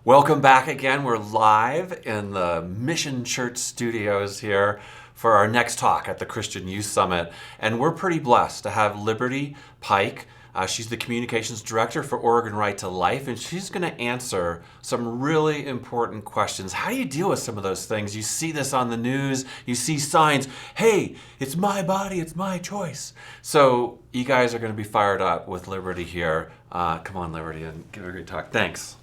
Welcome back again. We're live in the Mission Church studios here for our next talk at the Christian Youth Summit. And we're pretty blessed to have Liberty Pike. She's the communications director for Oregon Right to Life, and she's going to answer some really important questions. How do you deal with some of those things? You see this on the news, you see signs, hey, it's my body, it's my choice. So you guys are going to be fired up with Liberty here. Come on, Liberty, and give a great talk. Thanks.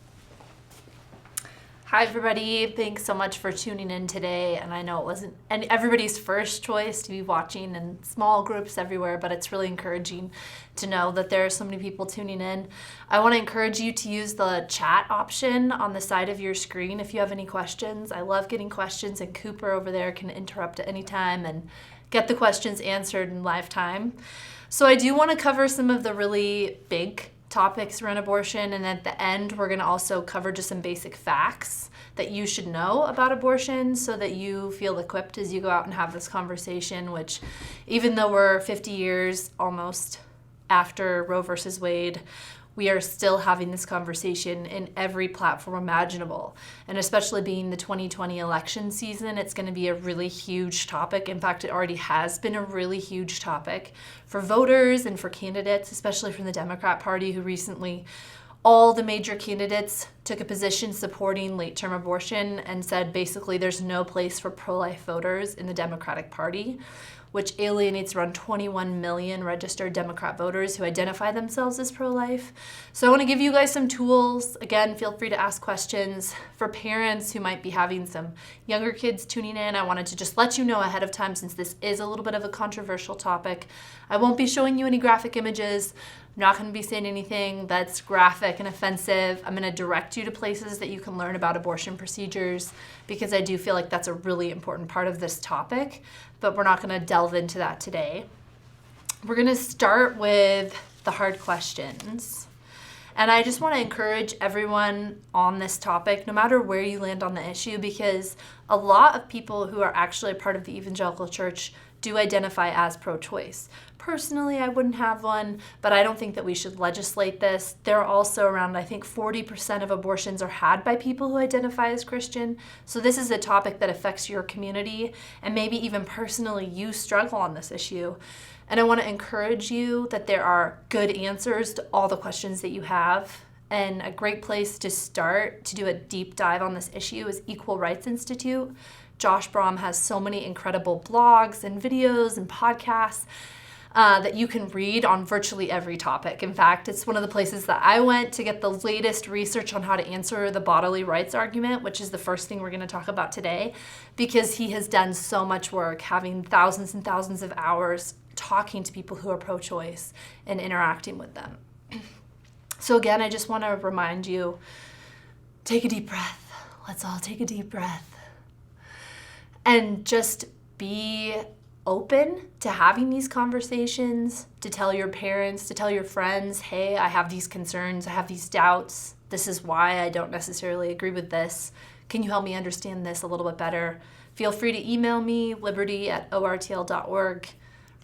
Hi everybody, thanks so much for tuning in today. And I know it wasn't everybody's first choice to be watching in small groups everywhere, but it's really encouraging to know that there are so many people tuning in. I want to encourage you to use the chat option on the side of your screen if you have any questions. I love getting questions, and Cooper over there can interrupt at any time and get the questions answered in live time. So I do want to cover some of the really big topics around abortion, and at the end we're going to also cover just some basic facts that you should know about abortion so that you feel equipped as you go out and have this conversation, which even though we're 50 years almost after Roe versus Wade, we are still having this conversation in every platform imaginable. And especially being the 2020 election season, it's going to be a really huge topic. In fact, it already has been a really huge topic for voters and for candidates, especially from the Democrat Party, who recently, all the major candidates took a position supporting late-term abortion and said basically there's no place for pro-life voters in the Democratic Party, which alienates around 21 million registered Democrat voters who identify themselves as pro-life. So I want to give you guys some tools. Again, feel free to ask questions. For parents who might be having some younger kids tuning in, I wanted to just let you know ahead of time, since this is a little bit of a controversial topic. I won't be showing you any graphic images. I'm not going to be saying anything that's graphic and offensive. I'm going to direct you to places that you can learn about abortion procedures, because I do feel like that's a really important part of this topic, but we're not going to delve into that today. We're going to start with the hard questions. And I just want to encourage everyone on this topic, no matter where you land on the issue, because a lot of people who are actually a part of the evangelical church do identify as pro-choice. Personally, I wouldn't have one, but I don't think that we should legislate this. There are also around, I think, 40% of abortions are had by people who identify as Christian. So this is a topic that affects your community, and maybe even personally you struggle on this issue. And I want to encourage you that there are good answers to all the questions that you have. And a great place to start to do a deep dive on this issue is Equal Rights Institute. Josh Brahm has so many incredible blogs and videos and podcasts that you can read on virtually every topic. In fact, it's one of the places that I went to get the latest research on how to answer the bodily rights argument, which is the first thing we're going to talk about today, because he has done so much work, having thousands and thousands of hours talking to people who are pro-choice and interacting with them. So again, I just want to remind you, take a deep breath. Let's all take a deep breath. And just be open to having these conversations, to tell your parents, to tell your friends, hey, I have these concerns, I have these doubts. This is why I don't necessarily agree with this. Can you help me understand this a little bit better? Feel free to email me, liberty@ortl.org.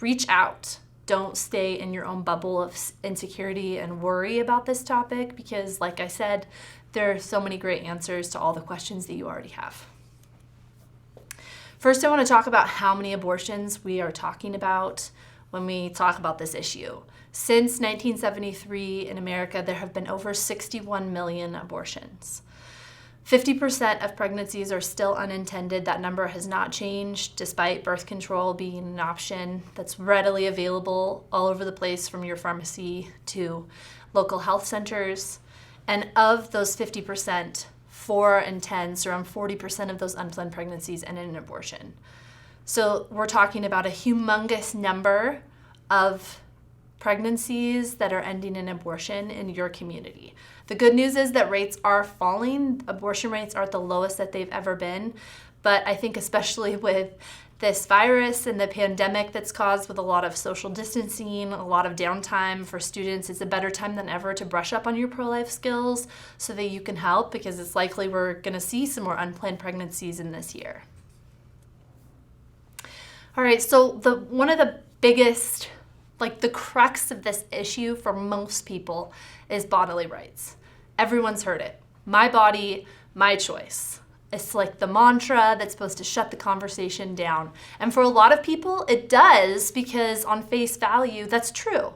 Reach out. Don't stay in your own bubble of insecurity and worry about this topic, because like I said, there are so many great answers to all the questions that you already have. First, I want to talk about how many abortions we are talking about when we talk about this issue. Since 1973 in America, there have been over 61 million abortions. 50% of pregnancies are still unintended. That number has not changed despite birth control being an option that's readily available all over the place, from your pharmacy to local health centers. And of those 50%, 4 in 10, so around 40% of those unplanned pregnancies end in an abortion. So we're talking about a humongous number of pregnancies that are ending in abortion in your community. The good news is that rates are falling. Abortion rates are at the lowest that they've ever been. But I think especially with this virus and the pandemic that's caused with a lot of social distancing, a lot of downtime for students, it's a better time than ever to brush up on your pro-life skills so that you can help, because it's likely we're going to see some more unplanned pregnancies in this year. All right, so one of the biggest, the crux of this issue for most people is bodily rights. Everyone's heard it. My body, my choice. It's like the mantra that's supposed to shut the conversation down. And for a lot of people, it does, because on face value, that's true.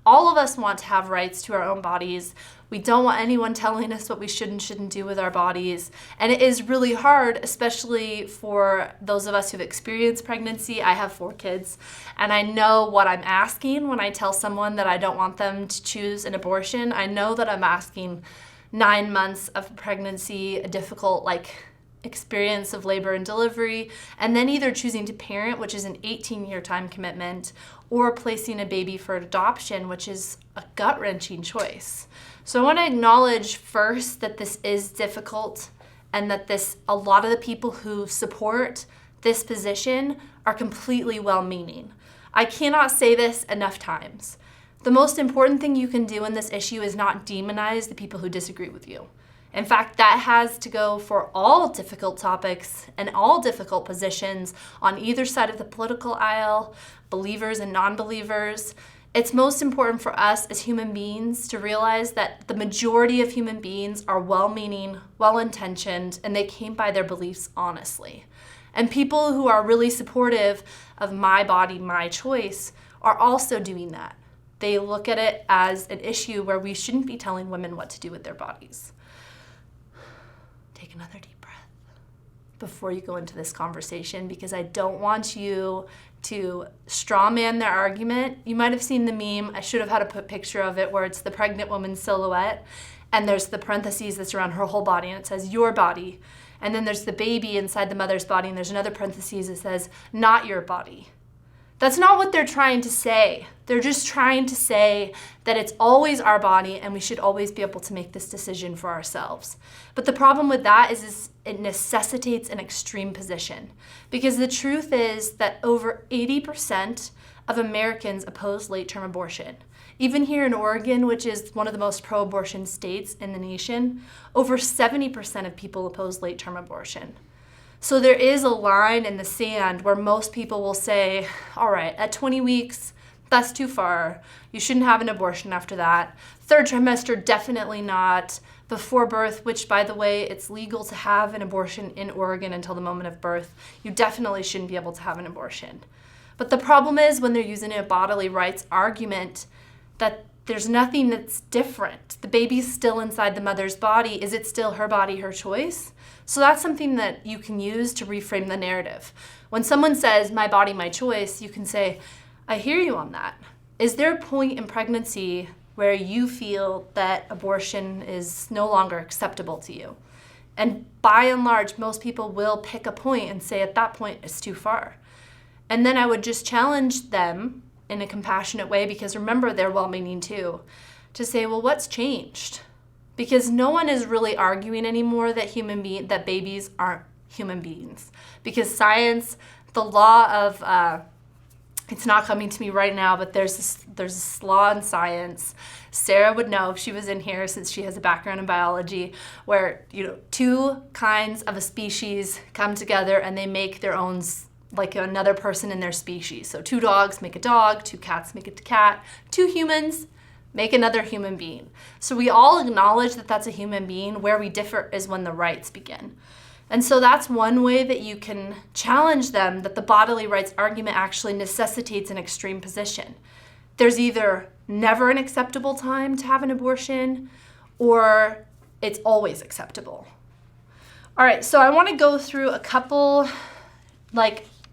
All of us want to have rights to our own bodies. We don't want anyone telling us what we should and shouldn't do with our bodies. And it is really hard, especially for those of us who've experienced pregnancy. I have 4 kids, and I know what I'm asking when I tell someone that I don't want them to choose an abortion. I know that I'm asking 9 months of pregnancy, a difficult experience of labor and delivery, and then either choosing to parent, which is an 18-year time commitment, or placing a baby for adoption, which is a gut-wrenching choice. So I want to acknowledge first that this is difficult, and that a lot of the people who support this position are completely well-meaning. I cannot say this enough times. The most important thing you can do in this issue is not demonize the people who disagree with you. In fact, that has to go for all difficult topics and all difficult positions on either side of the political aisle, believers and non-believers. It's most important for us as human beings to realize that the majority of human beings are well-meaning, well-intentioned, and they came by their beliefs honestly. And people who are really supportive of my body, my choice, are also doing that. They look at it as an issue where we shouldn't be telling women what to do with their bodies. Take another deep breath before you go into this conversation, because I don't want you to straw man their argument. You might have seen the meme. I should have had a picture of it, where it's the pregnant woman's silhouette, and there's the parentheses that's around her whole body, and it says your body. And then there's the baby inside the mother's body, and there's another parentheses that says not your body. That's not what they're trying to say. They're just trying to say that it's always our body and we should always be able to make this decision for ourselves. But the problem with that is it necessitates an extreme position. Because the truth is that over 80% of Americans oppose late-term abortion. Even here in Oregon, which is one of the most pro-abortion states in the nation, over 70% of people oppose late-term abortion. So there is a line in the sand where most people will say, all right, at 20 weeks, that's too far. You shouldn't have an abortion after that. 3rd trimester, definitely not. Before birth, which by the way, it's legal to have an abortion in Oregon until the moment of birth, you definitely shouldn't be able to have an abortion. But the problem is when they're using a bodily rights argument, that there's nothing that's different. The baby's still inside the mother's body. Is it still her body, her choice? So that's something that you can use to reframe the narrative. When someone says, my body, my choice, you can say, I hear you on that. Is there a point in pregnancy where you feel that abortion is no longer acceptable to you? And by and large, most people will pick a point and say at that point, it's too far. And then I would just challenge them in a compassionate way, because remember, they're well-meaning too, to say, well, what's changed? Because no one is really arguing anymore that babies aren't human beings. Because science, the law of, it's not coming to me right now, but there's this law in science. Sarah would know if she was in here, since she has a background in biology, where 2 kinds of a species come together and they make their own, like another person in their species. So 2 dogs make a dog, 2 cats make a cat, 2 humans make another human being. So we all acknowledge that that's a human being. Where we differ is when the rights begin. And so that's one way that you can challenge them, that the bodily rights argument actually necessitates an extreme position. There's either never an acceptable time to have an abortion, or it's always acceptable. All right, so I want to go through a couple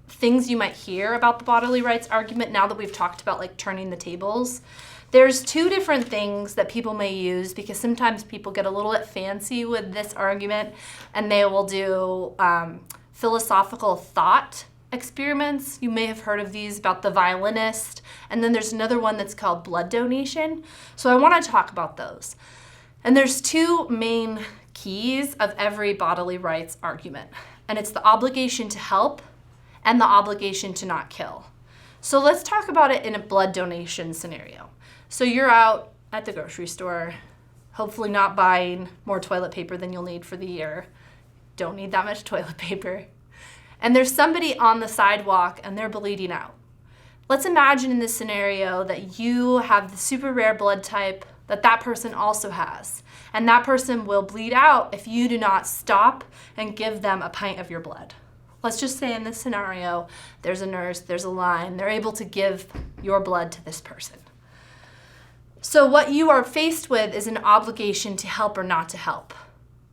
things you might hear about the bodily rights argument now that we've talked about turning the tables. There's 2 different things that people may use, because sometimes people get a little bit fancy with this argument and they will do philosophical thought experiments. You may have heard of these, about the violinist, and then there's another one that's called blood donation. So I want to talk about those. And there's 2 main keys of every bodily rights argument, and it's the obligation to help and the obligation to not kill. So let's talk about it in a blood donation scenario. So you're out at the grocery store, hopefully not buying more toilet paper than you'll need for the year. Don't need that much toilet paper. And there's somebody on the sidewalk and they're bleeding out. Let's imagine in this scenario that you have the super rare blood type that person also has. And that person will bleed out if you do not stop and give them a pint of your blood. Let's just say in this scenario, there's a nurse, there's a line, they're able to give your blood to this person. So what you are faced with is an obligation to help or not to help.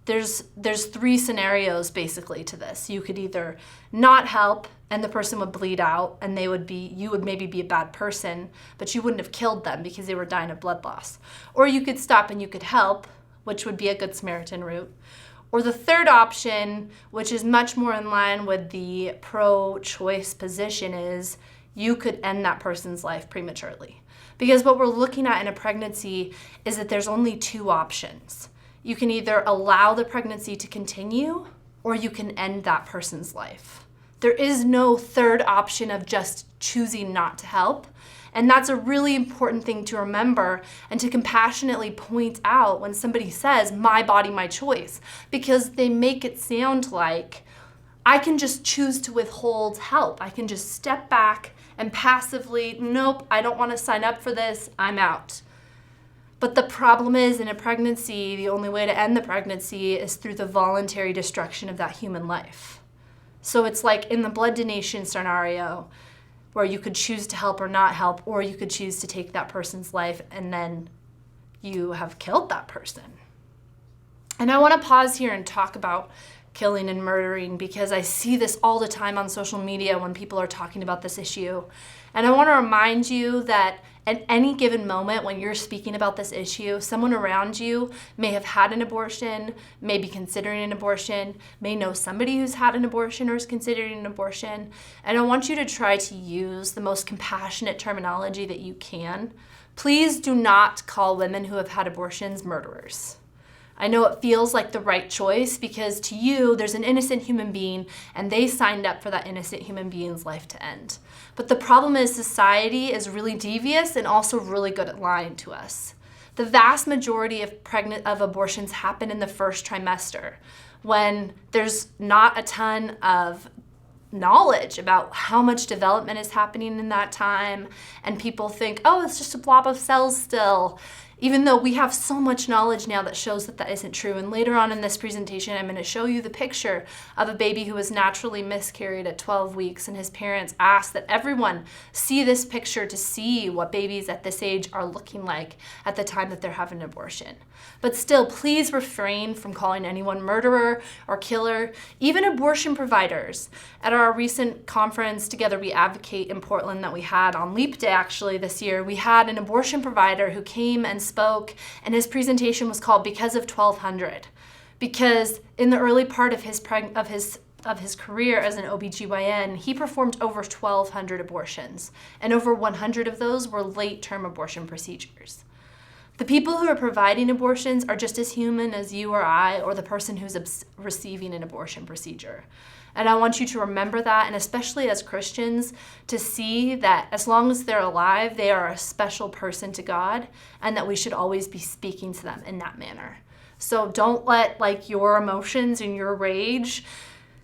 There's three scenarios basically to this. You could either not help and the person would bleed out and you would maybe be a bad person, but you wouldn't have killed them because they were dying of blood loss. Or you could stop and you could help, which would be a Good Samaritan route. Or the third option, which is much more in line with the pro-choice position, is you could end that person's life prematurely. Because what we're looking at in a pregnancy is that there's only two options. You can either allow the pregnancy to continue or you can end that person's life. There is no third option of just choosing not to help. And that's a really important thing to remember and to compassionately point out when somebody says, my body, my choice, because they make it sound like I can just choose to withhold help. I can just step back and passively, nope, I don't want to sign up for this, I'm out. But the problem is in a pregnancy, the only way to end the pregnancy is through the voluntary destruction of that human life. So it's like in the blood donation scenario, where you could choose to help or not help, or you could choose to take that person's life and then you have killed that person. And I want to pause here and talk about killing and murdering because I see this all the time on social media when people are talking about this issue. And I want to remind you that at any given moment when you're speaking about this issue, someone around you may have had an abortion, may be considering an abortion, may know somebody who's had an abortion or is considering an abortion. And I want you to try to use the most compassionate terminology that you can. Please do not call women who have had abortions murderers. I know it feels like the right choice because to you, there's an innocent human being and they signed up for that innocent human being's life to end. But the problem is society is really devious and also really good at lying to us. The vast majority of abortions happen in the first trimester when there's not a ton of knowledge about how much development is happening in that time and people think, oh, it's just a blob of cells still. Even though we have so much knowledge now that shows that that isn't true. And later on in this presentation, I'm going to show you the picture of a baby who was naturally miscarried at 12 weeks. And his parents asked that everyone see this picture to see what babies at this age are looking like at the time that they're having an abortion. But still, please refrain from calling anyone murderer or killer, even abortion providers. At our recent conference, Together We Advocate in Portland that we had on Leap Day actually this year, we had an abortion provider who came and spoke, and his presentation was called Because of 1200. Because in the early part of his career as an OBGYN, he performed over 1,200 abortions, and over 100 of those were late-term abortion procedures. The people who are providing abortions are just as human as you or I or the person who's receiving an abortion procedure. And I want you to remember that, and especially as Christians, to see that as long as they're alive, they are a special person to God, and that we should always be speaking to them in that manner. So don't let your emotions and your rage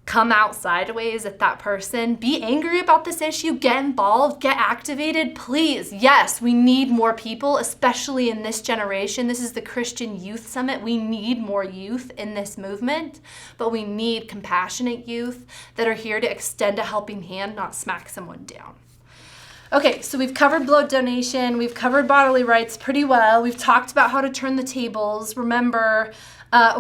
come out sideways at that person. Be angry about this issue, get involved, get activated, please. Yes, we need more people, especially in this generation. This is the Christian Youth Summit. We need more youth in this movement, but we need compassionate youth that are here to extend a helping hand, not smack someone down. Okay, so we've covered blood donation, we've covered bodily rights pretty well, we've talked about how to turn the tables. Remember,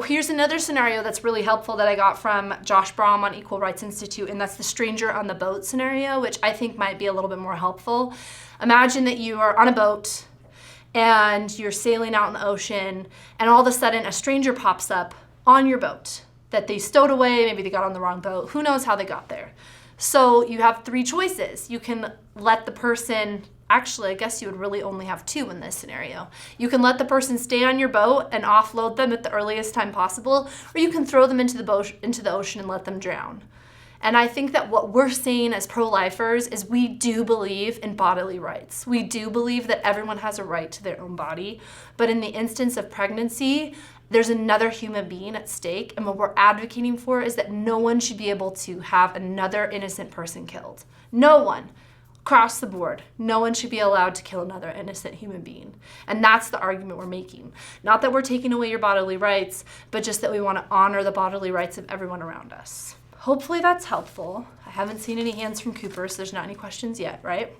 here's another scenario that's really helpful that I got from Josh Brahm on Equal Rights Institute, and that's the stranger on the boat scenario, which I think might be a little bit more helpful. Imagine that you are on a boat and you're sailing out in the ocean, and all of a sudden a stranger pops up on your boat that they stowed away, maybe they got on the wrong boat, who knows how they got there. So you have three choices. You can let the person, actually I guess you would really only have two in this scenario. You can let the person stay on your boat and offload them at the earliest time possible, or you can throw them into the ocean and let them drown. And I think that what we're saying as pro-lifers is we do believe in bodily rights. We do believe that everyone has a right to their own body, but in the instance of pregnancy, there's another human being at stake, and what we're advocating for is that no one should be able to have another innocent person killed. No one. across the board. No one should be allowed to kill another innocent human being. And that's the argument we're making. Not that we're taking away your bodily rights, but just that we want to honor the bodily rights of everyone around us. Hopefully that's helpful. I haven't seen any hands from Cooper, so there's not any questions yet, right?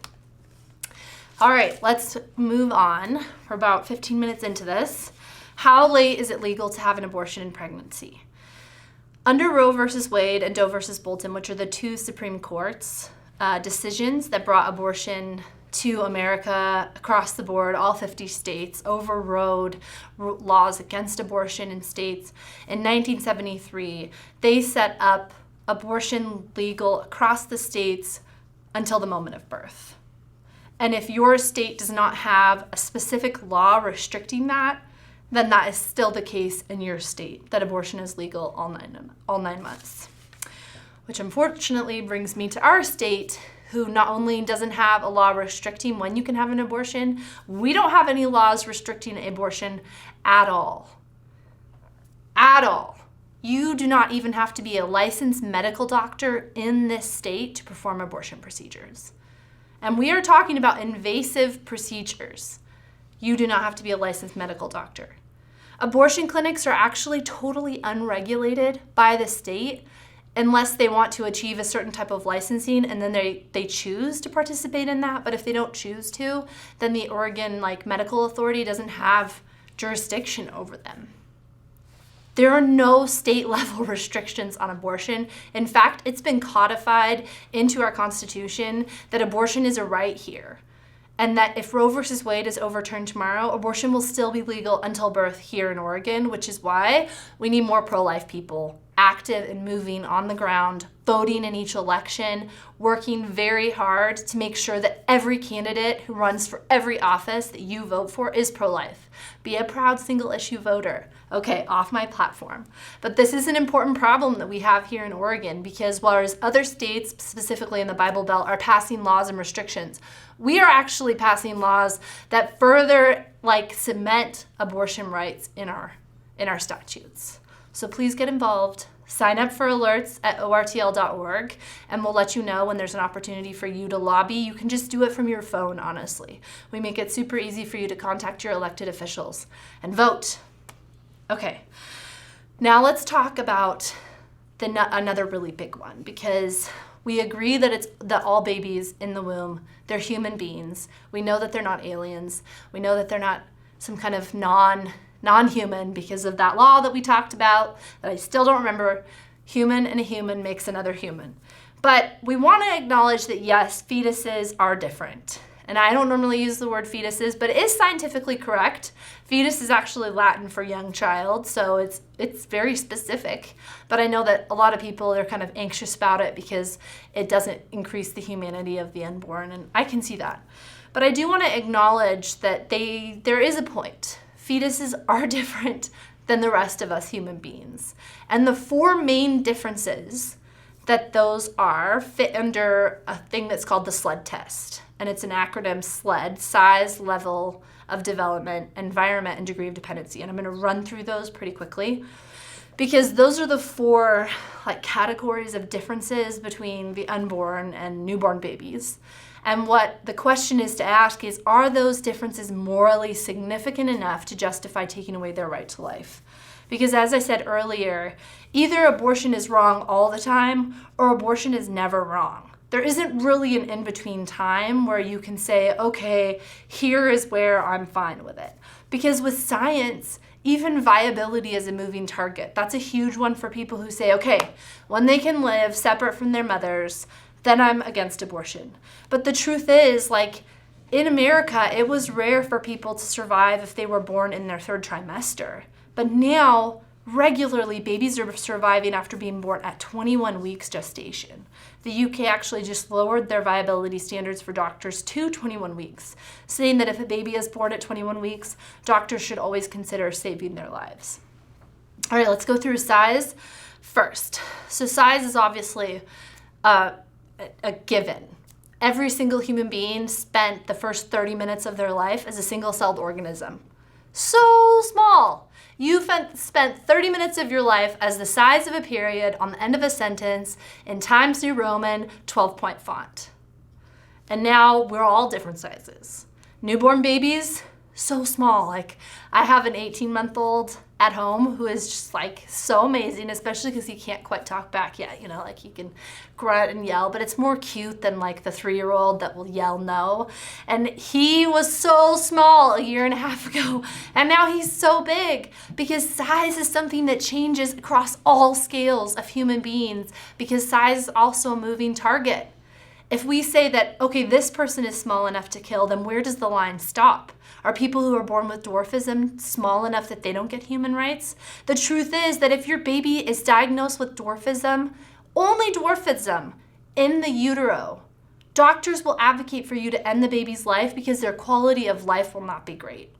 All right, let's move on. We're about 15 minutes into this. How late is it legal to have an abortion in pregnancy? Under Roe versus Wade and Doe versus Bolton, which are the two Supreme Courts decisions that brought abortion to America across the board, all 50 states, overrode laws against abortion in states. In 1973, they set up abortion legal across the states until the moment of birth. And if your state does not have a specific law restricting that, then that is still the case in your state, that abortion is legal all nine months. Which unfortunately brings me to our state, who not only doesn't have a law restricting when you can have an abortion, we don't have any laws restricting abortion at all. At all. You do not even have to be a licensed medical doctor in this state to perform abortion procedures. And we are talking about invasive procedures. You do not have to be a licensed medical doctor. Abortion clinics are actually totally unregulated by the state unless they want to achieve a certain type of licensing, and then they choose to participate in that. But if they don't choose to, then the Oregon Medical Authority doesn't have jurisdiction over them. There are no state level restrictions on abortion. In fact, it's been codified into our Constitution that abortion is a right here. And that if Roe versus Wade is overturned tomorrow, abortion will still be legal until birth here in Oregon, which is why we need more pro-life people active and moving on the ground, voting in each election, working very hard to make sure that every candidate who runs for every office that you vote for is pro-life. Be a proud single-issue voter. Okay, off my platform. But this is an important problem that we have here in Oregon, because whereas other states, specifically in the Bible Belt, are passing laws and restrictions, we are actually passing laws that further cement abortion rights in our statutes. So please get involved. Sign up for alerts at ortl.org, and we'll let you know when there's an opportunity for you to lobby. You can just do it from your phone, honestly. We make it super easy for you to contact your elected officials and vote. Okay, now let's talk about another really big one, because we agree that all babies in the womb, they're human beings. We know that they're not aliens. We know that they're not some kind of non-human because of that law that we talked about that I still don't remember. Human and a human makes another human. But we want to acknowledge that yes, fetuses are different. And I don't normally use the word fetuses, but it is scientifically correct. Fetus is actually Latin for young child, so it's very specific. But I know that a lot of people are kind of anxious about it because it doesn't increase the humanity of the unborn, and I can see that. But I do want to acknowledge that there is a point. Fetuses are different than the rest of us human beings. And the four main differences that those are fit under a thing that's called the SLED test. And it's an acronym: SLED, size, level of development, environment, and degree of dependency. And I'm gonna run through those pretty quickly because those are the four categories of differences between the unborn and newborn babies. And what the question is to ask is, are those differences morally significant enough to justify taking away their right to life? Because as I said earlier, either abortion is wrong all the time or abortion is never wrong. There isn't really an in-between time where you can say, okay, here is where I'm fine with it. Because with science, even viability is a moving target. That's a huge one for people who say, okay, when they can live separate from their mothers, then I'm against abortion. But the truth is, in America, it was rare for people to survive if they were born in their third trimester. But now, regularly, babies are surviving after being born at 21 weeks gestation. The UK actually just lowered their viability standards for doctors to 21 weeks, saying that if a baby is born at 21 weeks, doctors should always consider saving their lives. All right, let's go through size first. So size is obviously a given. Every single human being spent the first 30 minutes of their life as a single-celled organism. So small. You spent 30 minutes of your life as the size of a period on the end of a sentence in Times New Roman 12-point font. And now we're all different sizes. Newborn babies, so small. Like, I have an 18-month-old at home who is just like so amazing, especially because he can't quite talk back yet, you know, like he can grunt and yell, but it's more cute than like the 3-year-old that will yell no. And he was so small a year and a half ago, and now he's so big, because size is something that changes across all scales of human beings, because size is also a moving target. If we say that, okay, this person is small enough to kill, then where does the line stop? Are people who are born with dwarfism small enough that they don't get human rights? The truth is that if your baby is diagnosed with dwarfism, only dwarfism, in the utero, doctors will advocate for you to end the baby's life because their quality of life will not be great.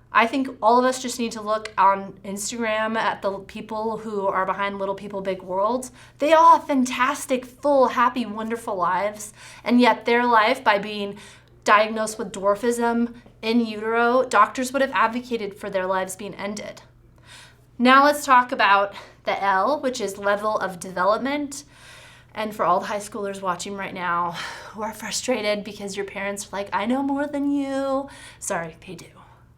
I think all of us just need to look on Instagram at the people who are behind Little People Big World. They all have fantastic, full, happy, wonderful lives, and yet their life, by being diagnosed with dwarfism in utero, doctors would have advocated for their lives being ended. Now let's talk about the L, which is level of development. And for all the high schoolers watching right now who are frustrated because your parents are like, I know more than you. Sorry, they do.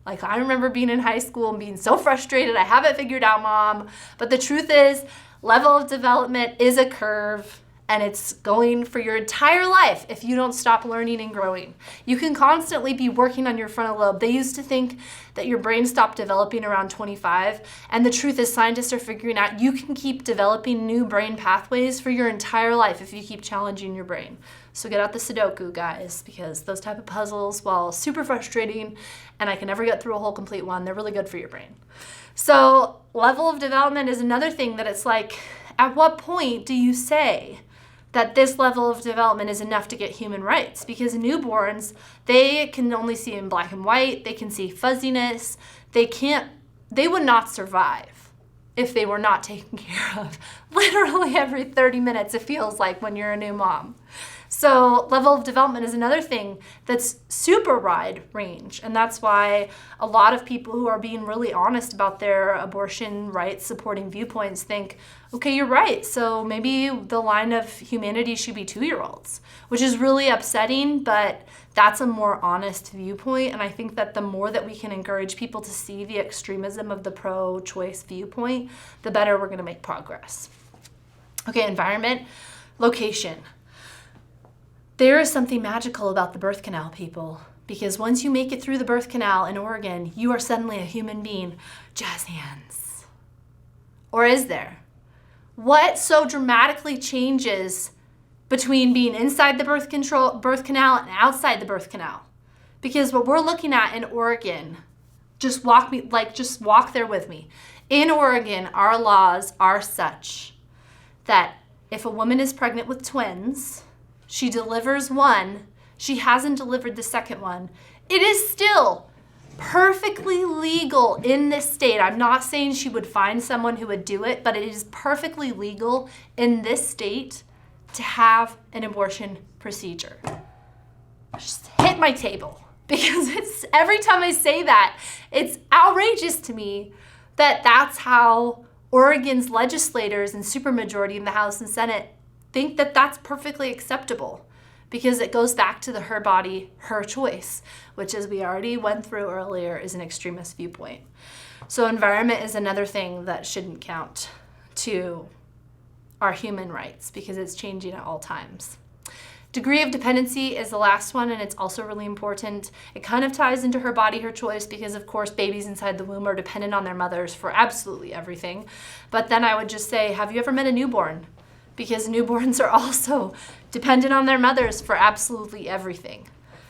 Like, I remember being in high school and being so frustrated, I have it figured out, Mom. But the truth is, level of development is a curve, and it's going for your entire life if you don't stop learning and growing. You can constantly be working on your frontal lobe. They used to think that your brain stopped developing around 25, and the truth is scientists are figuring out you can keep developing new brain pathways for your entire life if you keep challenging your brain. So get out the Sudoku, guys, because those type of puzzles, while super frustrating, and I can never get through a whole complete one, they're really good for your brain. So level of development is another thing that it's like, at what point do you say that this level of development is enough to get human rights? Because newborns, they can only see in black and white, they can see fuzziness, they would not survive if they were not taken care of literally every 30 minutes, it feels like, when you're a new mom. So level of development is another thing that's super wide range, and that's why a lot of people who are being really honest about their abortion rights supporting viewpoints think, okay, you're right, so maybe the line of humanity should be 2-year-olds, which is really upsetting, but that's a more honest viewpoint, and I think that the more that we can encourage people to see the extremism of the pro-choice viewpoint, the better we're going to make progress. Okay, environment, location. There is something magical about the birth canal, people, because once you make it through the birth canal in Oregon, you are suddenly a human being. Jazz hands. Or is there? What so dramatically changes between being inside the birth canal and outside the birth canal? Because what we're looking at in Oregon, just walk there with me. In Oregon, our laws are such that if a woman is pregnant with twins, she delivers one, she hasn't delivered the second one, it is still perfectly legal in this state. I'm not saying she would find someone who would do it, but it is perfectly legal in this state to have an abortion procedure. Just hit my table, because it's every time I say that, it's outrageous to me that that's how Oregon's legislators and supermajority in the House and Senate think that that's perfectly acceptable, because it goes back to the her body, her choice, which, as we already went through earlier, is an extremist viewpoint. So environment is another thing that shouldn't count to our human rights, because it's changing at all times. Degree of dependency is the last one, and it's also really important. It kind of ties into her body, her choice, because of course babies inside the womb are dependent on their mothers for absolutely everything. But then I would just say, have you ever met a newborn? Because newborns are also dependent on their mothers for absolutely everything.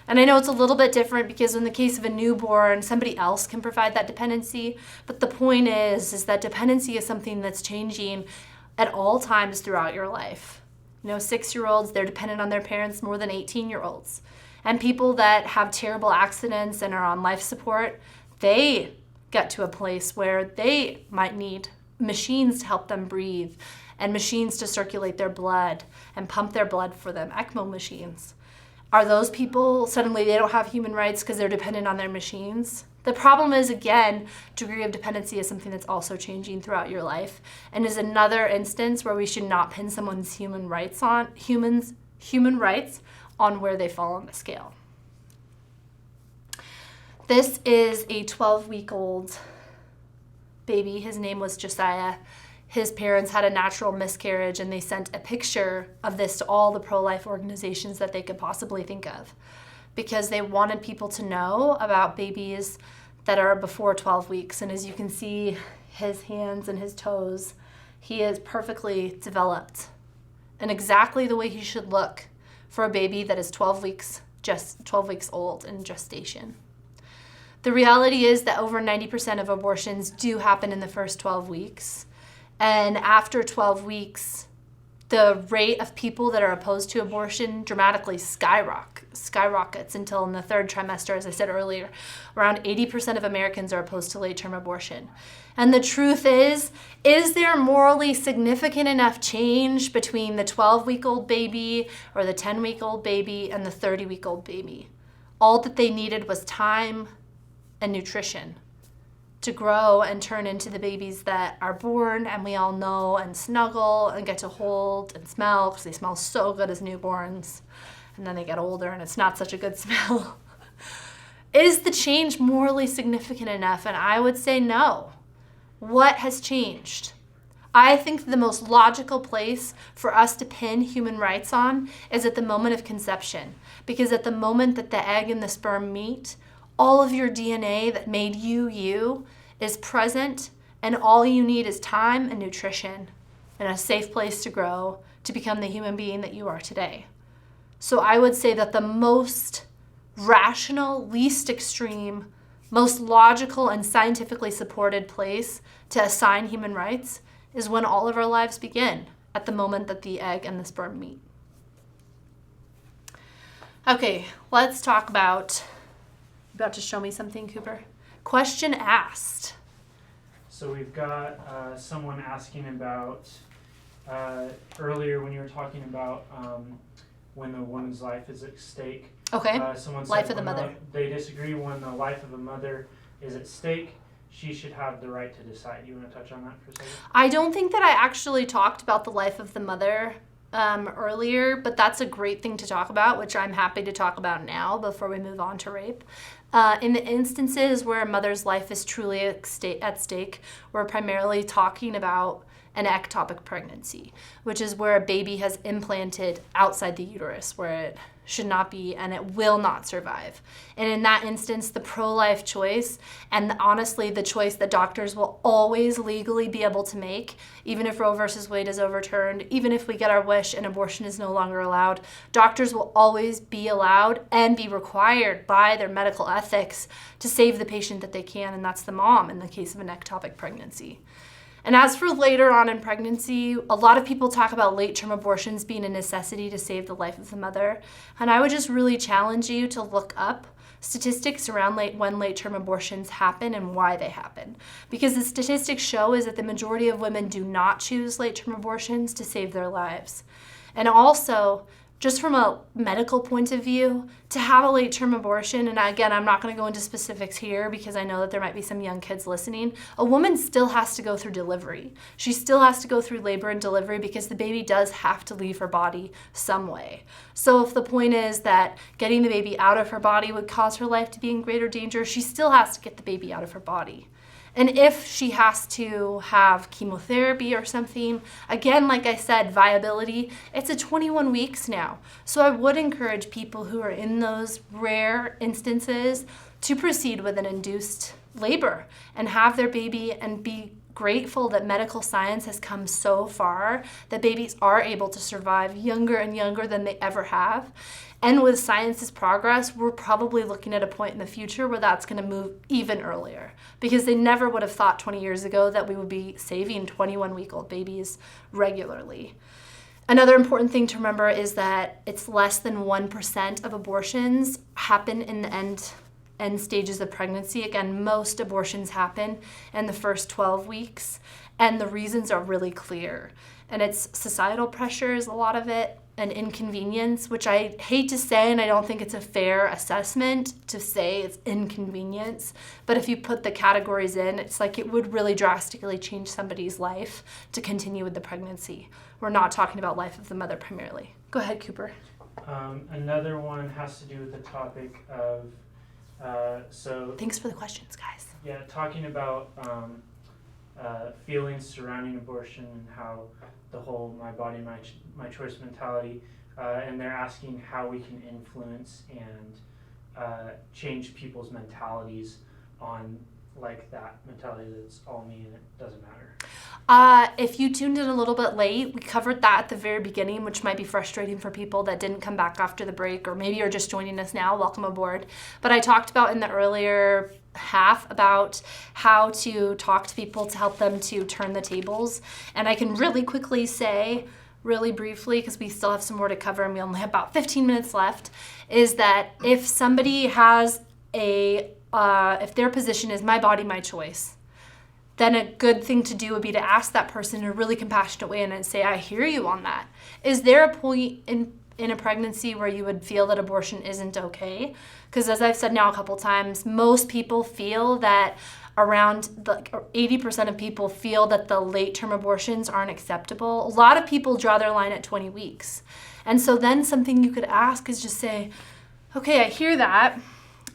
And I know it's a little bit different, because in the case of a newborn, somebody else can provide that dependency. But the point is that dependency is something that's changing at all times throughout your life. You know, 6-year-olds, they're dependent on their parents more than 18-year-olds. And people that have terrible accidents and are on life support, they get to a place where they might need machines to help them breathe, and machines to circulate their blood and pump their blood for them, ECMO machines. Are those people, suddenly they don't have human rights because they're dependent on their machines? The problem is, again, degree of dependency is something that's also changing throughout your life, and is another instance where we should not pin someone's human rights on where they fall on the scale. This is a 12-week-old baby. His name was Josiah. His parents had a natural miscarriage, and they sent a picture of this to all the pro-life organizations that they could possibly think of, because they wanted people to know about babies that are before 12 weeks. And as you can see, his hands and his toes, he is perfectly developed and exactly the way he should look for a baby that is 12 weeks old in gestation. The reality is that over 90% of abortions do happen in the first 12 weeks. And after 12 weeks, the rate of people that are opposed to abortion dramatically skyrockets until in the third trimester, as I said earlier, around 80% of Americans are opposed to late-term abortion. And the truth is there morally significant enough change between the 12-week-old baby or the 10-week-old baby and the 30-week-old baby? All that they needed was time and nutrition to grow and turn into the babies that are born and we all know and snuggle and get to hold and smell, because they smell so good as newborns, and then they get older and it's not such a good smell. Is the change morally significant enough? And I would say no. What has changed? I think the most logical place for us to pin human rights on is at the moment of conception, because at the moment that the egg and the sperm meet, all of your DNA that made you is present, and all you need is time and nutrition and a safe place to grow to become the human being that you are today. So I would say that the most rational, least extreme, most logical and scientifically supported place to assign human rights is when all of our lives begin, at the moment that the egg and the sperm meet. Okay, let's talk about to show me something, Cooper? Question asked. So we've got someone asking about earlier when you were talking about when the woman's life is at stake. Okay. Someone said life of the mother. They disagree when the life of a mother is at stake. She should have the right to decide. You want to touch on that for a second? I don't think that I actually talked about the life of the mother earlier, but that's a great thing to talk about, which I'm happy to talk about now before we move on to rape. In the instances where a mother's life is truly at stake, we're primarily talking about an ectopic pregnancy, which is where a baby has implanted outside the uterus where it should not be, and it will not survive. And in that instance, the pro-life choice, and honestly the choice that doctors will always legally be able to make, even if Roe versus Wade is overturned, even if we get our wish and abortion is no longer allowed, doctors will always be allowed and be required by their medical ethics to save the patient that they can, and that's the mom in the case of an ectopic pregnancy. And as for later on in pregnancy, a lot of people talk about late-term abortions being a necessity to save the life of the mother. And I would just really challenge you to look up statistics around when late-term abortions happen and why they happen. Because the statistics show is that the majority of women do not choose late-term abortions to save their lives. And also, just from a medical point of view, to have a late-term abortion, and again, I'm not going to go into specifics here because I know that there might be some young kids listening, a woman still has to go through delivery. She still has to go through labor and delivery because the baby does have to leave her body some way. So if the point is that getting the baby out of her body would cause her life to be in greater danger, she still has to get the baby out of her body. And if she has to have chemotherapy or something, again, like I said, viability, it's at 21 weeks now. So I would encourage people who are in those rare instances to proceed with an induced labor and have their baby and be grateful that medical science has come so far that babies are able to survive younger and younger than they ever have. And with science's progress, we're probably looking at a point in the future where that's going to move even earlier, because they never would have thought 20 years ago that we would be saving 21-week-old babies regularly. Another important thing to remember is that it's less than 1% of abortions happen in the end stages of pregnancy. Again, most abortions happen in the first 12 weeks, and the reasons are really clear. And it's societal pressures, a lot of it, and inconvenience, which I hate to say, and I don't think it's a fair assessment to say it's inconvenience, but if you put the categories in, it's like it would really drastically change somebody's life to continue with the pregnancy. We're not talking about life of the mother primarily. Go ahead, Cooper. Another one has to do with the topic of, Thanks for the questions, guys. yeah, talking about feelings surrounding abortion and how the whole my body, my choice mentality, and they're asking how we can influence and change people's mentalities on like that mentality that's all me and it doesn't matter. If you tuned in a little bit late, we covered that at the very beginning, which might be frustrating for people that didn't come back after the break, or maybe you're just joining us now. Welcome aboard. But I talked about in the earlier half about how to talk to people to help them to turn the tables. And I can really quickly say, really briefly, because we still have some more to cover and we only have about 15 minutes left, is that if somebody has if their position is my body, my choice, then a good thing to do would be to ask that person in a really compassionate way and say, I hear you on that. Is there a point in a pregnancy where you would feel that abortion isn't okay? Because as I've said now a couple times, most people feel that around 80% of people feel that the late-term abortions aren't acceptable. A lot of people draw their line at 20 weeks. And so then something you could ask is just say, okay, I hear that.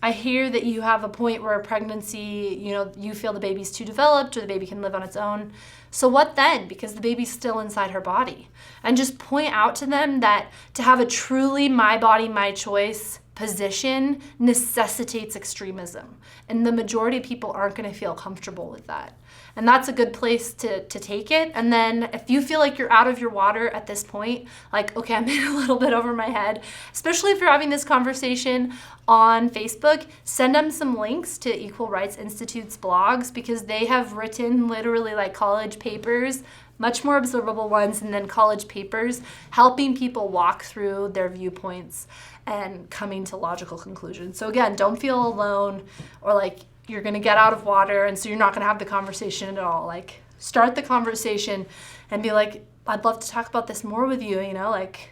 I hear that you have a point where a pregnancy, you feel the baby's too developed or the baby can live on its own. So what then? Because the baby's still inside her body. And just point out to them that to have a truly my body, my choice position necessitates extremism. And the majority of people aren't going to feel comfortable with that. And that's a good place to take it. And then if you feel like you're out of your water at this point, like, okay, I'm in a little bit over my head, especially if you're having this conversation on Facebook, send them some links to Equal Rights Institute's blogs, because they have written literally like college papers, much more observable ones, and then college papers helping people walk through their viewpoints and coming to logical conclusions. So again, don't feel alone or like you're going to get out of water and so you're not going to have the conversation at all. Like, start the conversation and be like, I'd love to talk about this more with you, like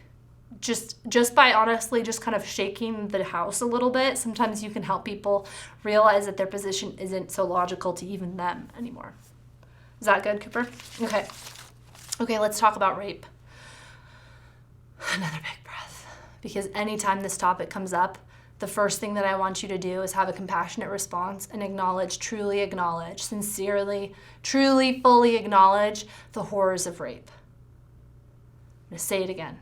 just by honestly just kind of shaking the house a little bit, sometimes you can help people realize that their position isn't so logical to even them anymore. Is that good, Cooper? Okay, let's talk about rape. Another big breath. Because anytime this topic comes up, the first thing that I want you to do is have a compassionate response and truly acknowledge, sincerely, truly, fully acknowledge the horrors of rape. I'm going to say it again.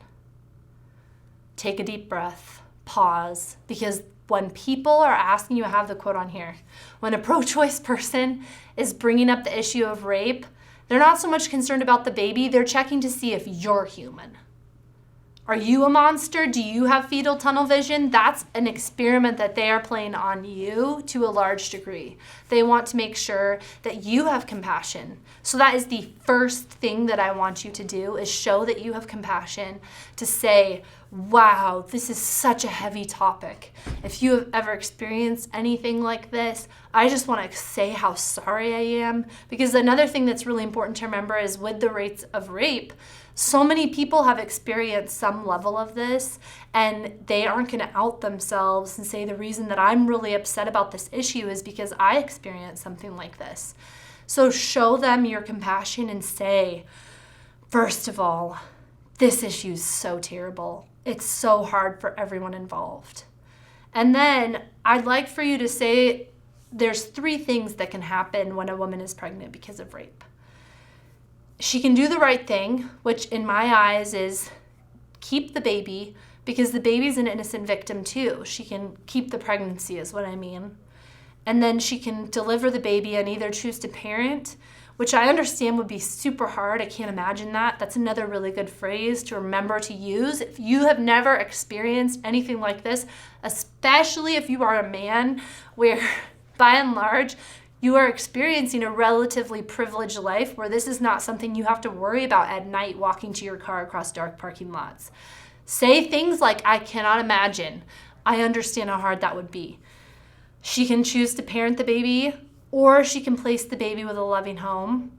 Take a deep breath, pause, because when people are asking you, I have the quote on here, when a pro-choice person is bringing up the issue of rape, they're not so much concerned about the baby, they're checking to see if you're human. Are you a monster? Do you have fetal tunnel vision? That's an experiment that they are playing on you to a large degree. They want to make sure that you have compassion. So that is the first thing that I want you to do, is show that you have compassion, to say, wow, this is such a heavy topic. If you have ever experienced anything like this, I just want to say how sorry I am. Because another thing that's really important to remember is with the rates of rape, so many people have experienced some level of this, and they aren't going to out themselves and say the reason that I'm really upset about this issue is because I experienced something like this. So show them your compassion and say, first of all, this issue is so terrible. It's so hard for everyone involved. And then I'd like for you to say there's 3 things that can happen when a woman is pregnant because of rape. She can do the right thing, which in my eyes is keep the baby, because the baby's an innocent victim too. She can keep the pregnancy is what I mean. And then she can deliver the baby and either choose to parent, which I understand would be super hard. I can't imagine that. That's another really good phrase to remember to use. If you have never experienced anything like this, especially if you are a man, where by and large, you are experiencing a relatively privileged life where this is not something you have to worry about at night walking to your car across dark parking lots. Say things like, I cannot imagine. I understand how hard that would be. She can choose to parent the baby, or she can place the baby with a loving home,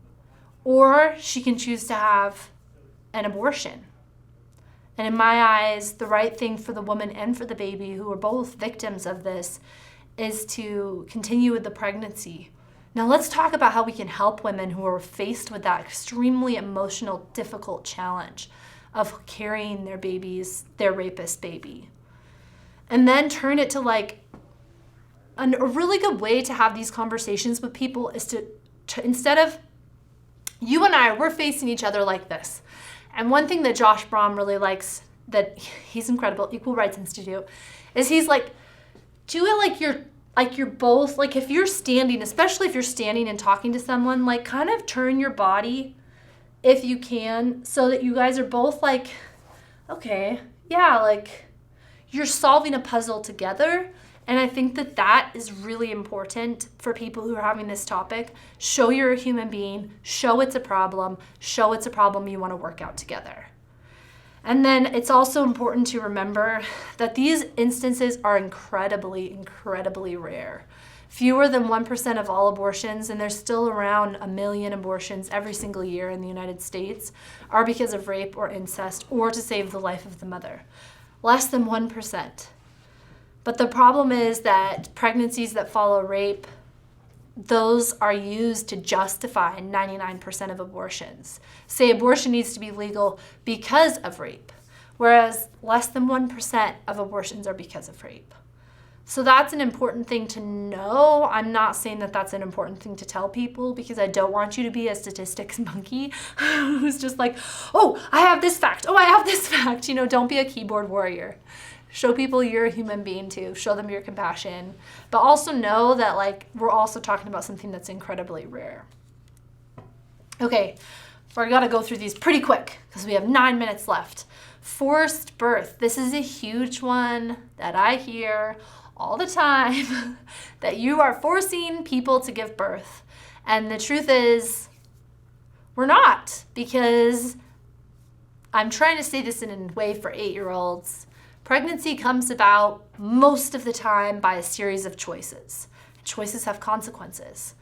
or she can choose to have an abortion. And in my eyes, the right thing for the woman and for the baby, who are both victims of this, is to continue with the pregnancy. Now let's talk about how we can help women who are faced with that extremely emotional, difficult challenge of carrying their rapist baby. And then turn it to like a really good way to have these conversations with people is to instead of you and I, we're facing each other like this. And one thing that Josh Brahm really likes, that he's incredible, Equal Rights Institute, is he's like, do it like you're both, like if you're standing, especially if you're standing and talking to someone, like kind of turn your body if you can, so that you guys are both like, okay, yeah, like you're solving a puzzle together. And I think that that is really important for people who are having this topic. Show you're a human being, show it's a problem you want to work out together. And then it's also important to remember that these instances are incredibly, incredibly rare. Fewer than 1% of all abortions, and there's still around 1 million abortions every single year in the United States, are because of rape or incest or to save the life of the mother. Less than 1%. But the problem is that pregnancies that follow rape, those are used to justify 99% of abortions. Say abortion needs to be legal because of rape, whereas less than 1% of abortions are because of rape. So that's an important thing to know. I'm not saying that that's an important thing to tell people, because I don't want you to be a statistics monkey who's just like, oh, I have this fact. Oh, I have this fact. You know, don't be a keyboard warrior. Show people you're a human being too. Show them your compassion. But also know that like we're also talking about something that's incredibly rare. Okay, I gotta go through these pretty quick because we have 9 minutes left. Forced birth. This is a huge one that I hear all the time, that you are forcing people to give birth. And the truth is, we're not, because I'm trying to say this in a way for 8-year-olds. Pregnancy comes about most of the time by a series of choices. Choices have consequences.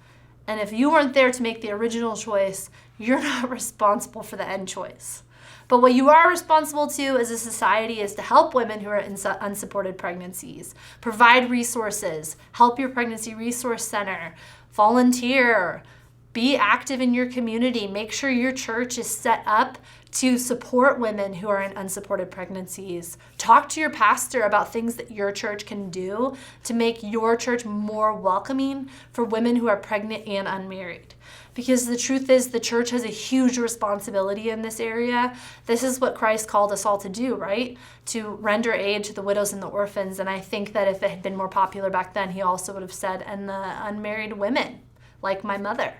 And if you weren't there to make the original choice, you're not responsible for the end choice. But what you are responsible to as a society is to help women who are in unsupported pregnancies, provide resources, help your pregnancy resource center, volunteer, be active in your community, make sure your church is set up to support women who are in unsupported pregnancies. Talk to your pastor about things that your church can do to make your church more welcoming for women who are pregnant and unmarried. Because the truth is, the church has a huge responsibility in this area. This is what Christ called us all to do, right? To render aid to the widows and the orphans. And I think that if it had been more popular back then, he also would have said, and the unmarried women, like my mother.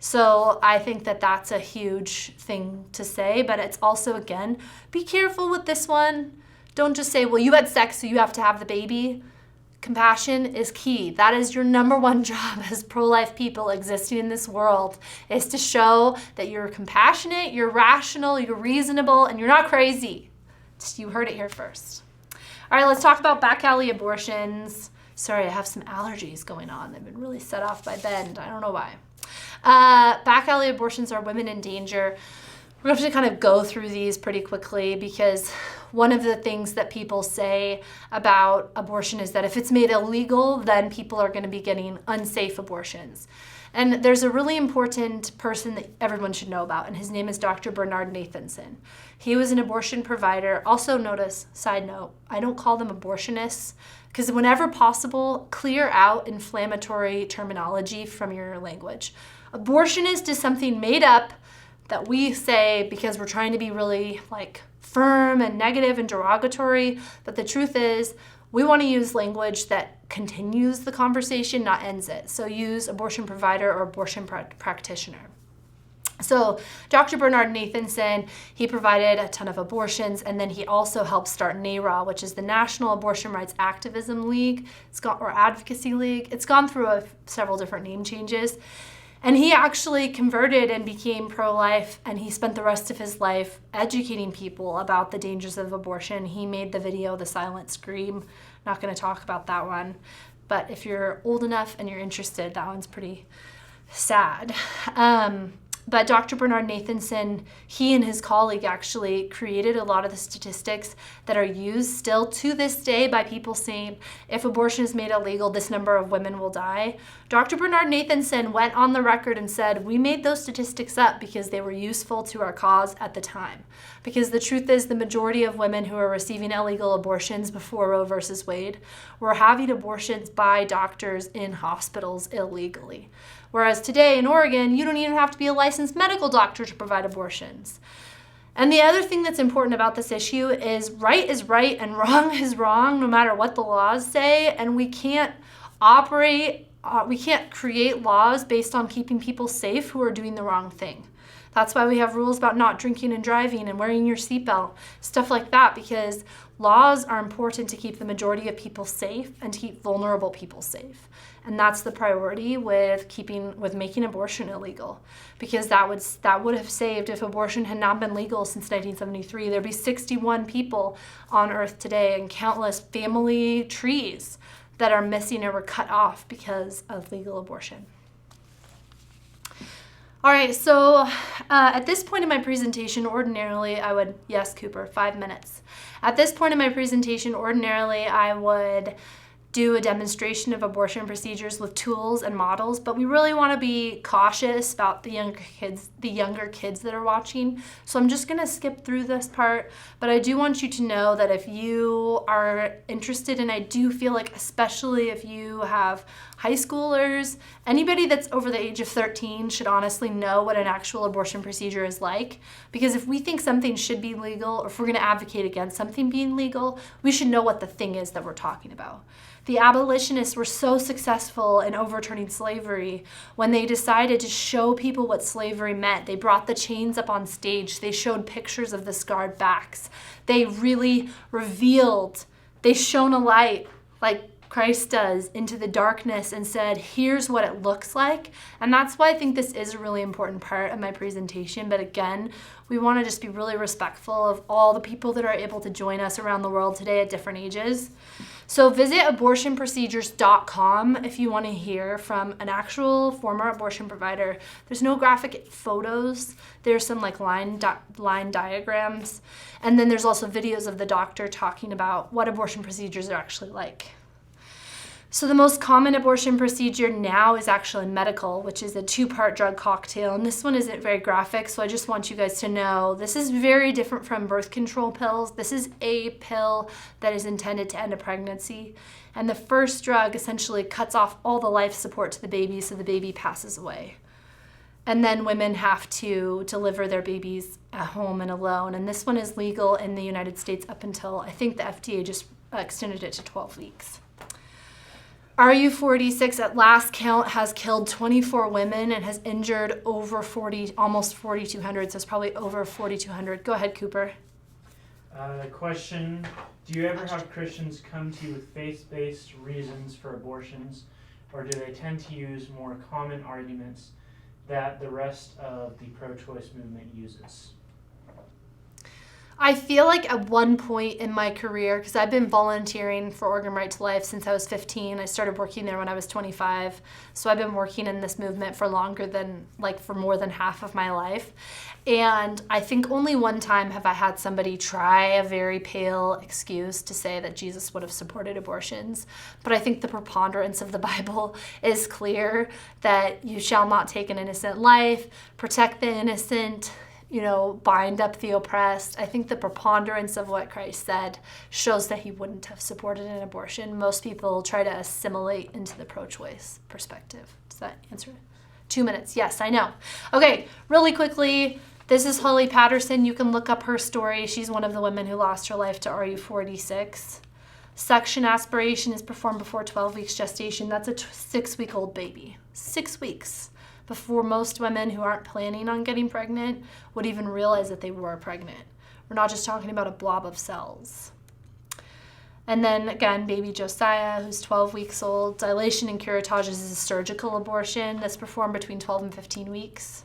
So I think that that's a huge thing to say, but it's also, again, be careful with this one. Don't just say, well, you had sex, so you have to have the baby. Compassion is key. That is your number one job as pro-life people existing in this world, is to show that you're compassionate, you're rational, you're reasonable, and you're not crazy. You heard it here first. All right, let's talk about back alley abortions. Sorry, I have some allergies going on. They've been really set off by Bend. I don't know why. Back alley abortions are women in danger. We're going to have to kind of go through these pretty quickly, because one of the things that people say about abortion is that if it's made illegal, then people are going to be getting unsafe abortions. And there's a really important person that everyone should know about, and his name is Dr. Bernard Nathanson. He was an abortion provider. Also notice, side note, I don't call them abortionists, because whenever possible, clear out inflammatory terminology from your language. Abortionist is something made up that we say because we're trying to be really like firm and negative and derogatory, but the truth is we want to use language that continues the conversation, not ends it. So use abortion provider or abortion practitioner. So Dr. Bernard Nathanson, he provided a ton of abortions, and then he also helped start NARA, which is the National Abortion Rights Activism League, or Advocacy League. It's gone through several different name changes. And he actually converted and became pro-life, and he spent the rest of his life educating people about the dangers of abortion. He made the video, The Silent Scream. Not going to talk about that one. But if you're old enough and you're interested, that one's pretty sad. But Dr. Bernard Nathanson, he and his colleague actually created a lot of the statistics that are used still to this day by people saying, if abortion is made illegal, this number of women will die. Dr. Bernard Nathanson went on the record and said, we made those statistics up because they were useful to our cause at the time. Because the truth is, the majority of women who are receiving illegal abortions before Roe versus Wade were having abortions by doctors in hospitals illegally. Whereas today in Oregon, you don't even have to be a licensed medical doctor to provide abortions. And the other thing that's important about this issue is right and wrong is wrong, no matter what the laws say. And we can't create laws based on keeping people safe who are doing the wrong thing. That's why we have rules about not drinking and driving and wearing your seatbelt, stuff like that, because laws are important to keep the majority of people safe and to keep vulnerable people safe. And that's the priority with making abortion illegal, because that would have saved, if abortion had not been legal since 1973, there'd be 61 people on earth today and countless family trees that are missing or were cut off because of legal abortion. All right, so at this point in my presentation, ordinarily I would, yes, Cooper, 5 minutes. At this point in my presentation, ordinarily I would do a demonstration of abortion procedures with tools and models, but we really want to be cautious about the younger kids that are watching. So I'm just going to skip through this part, but I do want you to know that if you are interested, and I do feel like especially if you have high schoolers, anybody that's over the age of 13 should honestly know what an actual abortion procedure is like, because if we think something should be legal, or if we're going to advocate against something being legal, we should know what the thing is that we're talking about. The abolitionists were so successful in overturning slavery when they decided to show people what slavery meant. They brought the chains up on stage. They showed pictures of the scarred backs. They really revealed, they shone a light like Christ does into the darkness and said, here's what it looks like. And that's why I think this is a really important part of my presentation. But again, we want to just be really respectful of all the people that are able to join us around the world today at different ages. So visit abortionprocedures.com if you want to hear from an actual former abortion provider. There's no graphic photos. There's some like line diagrams. And then there's also videos of the doctor talking about what abortion procedures are actually like. So the most common abortion procedure now is actually medical, which is a 2-part drug cocktail. And this one isn't very graphic, so I just want you guys to know this is very different from birth control pills. This is a pill that is intended to end a pregnancy. And the first drug essentially cuts off all the life support to the baby, so the baby passes away. And then women have to deliver their babies at home and alone. And this one is legal in the United States up until, I think the FDA just extended it to 12 weeks. RU46 at last count has killed 24 women and has injured over almost 4,200, so it's probably over 4,200. Go ahead, Cooper. Question, do you ever have Christians come to you with faith-based reasons for abortions, or do they tend to use more common arguments that the rest of the pro-choice movement uses? I feel like at one point in my career, because I've been volunteering for Oregon Right to Life since I was 15. I started working there when I was 25. So I've been working in this movement for for more than half of my life. And I think only one time have I had somebody try a very pale excuse to say that Jesus would have supported abortions. But I think the preponderance of the Bible is clear that you shall not take an innocent life, protect the innocent, bind up the oppressed. I think the preponderance of what Christ said shows that he wouldn't have supported an abortion. Most people try to assimilate into the pro-choice perspective. Does that answer it? 2 minutes. Yes, I know. Okay, really quickly, this is Holly Patterson. You can look up her story. She's one of the women who lost her life to RU46. Suction aspiration is performed before 12 weeks gestation. That's a 6-week-old baby. 6 weeks. Before most women who aren't planning on getting pregnant would even realize that they were pregnant. We're not just talking about a blob of cells. And then again, baby Josiah, who's 12 weeks old. Dilation and curettage is a surgical abortion that's performed between 12 and 15 weeks.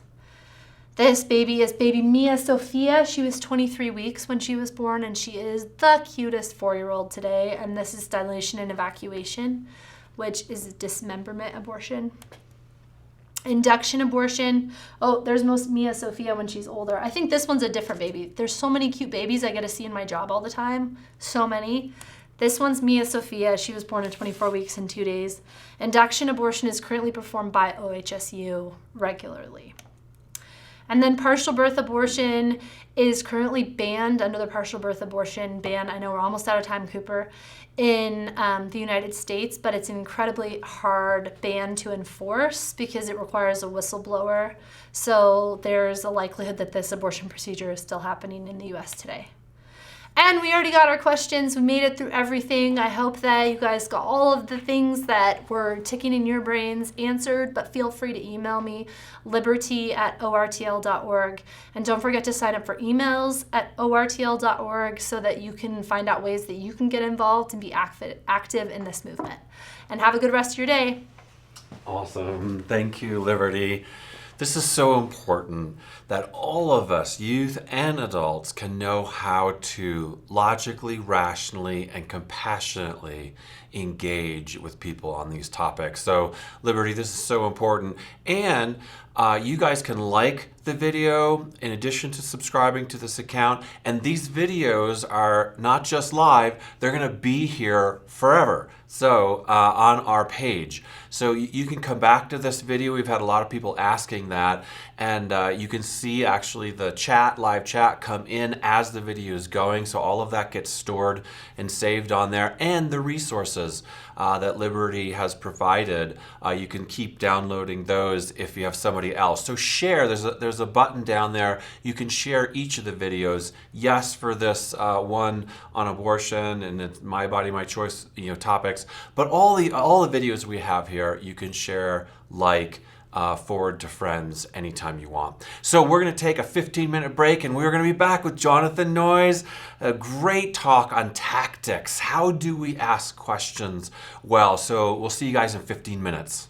This baby is baby Mia Sophia. She was 23 weeks when she was born, and she is the cutest 4-year-old today. And this is dilation and evacuation, which is a dismemberment abortion. Induction abortion. Oh, there's Mia Sophia when she's older. I think this one's a different baby. There's so many cute babies I get to see in my job all the time. So many. This one's Mia Sophia. She was born at 24 weeks and 2 days. Induction abortion is currently performed by OHSU regularly. And then partial birth abortion is currently banned under the partial birth abortion ban. I know we're almost out of time, Cooper, in the United States, but it's an incredibly hard ban to enforce because it requires a whistleblower. So there's a likelihood that this abortion procedure is still happening in the US today. And we already got our questions. We made it through everything. I hope that you guys got all of the things that were ticking in your brains answered, but feel free to email me, liberty@ortl.org. And don't forget to sign up for emails at ortl.org so that you can find out ways that you can get involved and be active in this movement. And have a good rest of your day. Awesome. Thank you, Liberty. This is so important that all of us, youth and adults, can know how to logically, rationally, and compassionately engage with people on these topics. So, Liberty, this is so important. And you guys can like the video in addition to subscribing to this account. And these videos are not just live, they're going to be here forever. So on our page. So you can come back to this video. We've had a lot of people asking that. And you can see actually the live chat come in as the video is going. So all of that gets stored and saved on there. And the resources that Liberty has provided, you can keep downloading those if you have somebody else. So share, there's a button down there. You can share each of the videos. Yes, for this one on abortion and it's my body, my choice, topics. But all the videos we have here, you can share, forward to friends anytime you want. So we're going to take a 15-minute break and we're going to be back with Jonathan Noyes. A great talk on tactics. How do we ask questions well? So we'll see you guys in 15 minutes.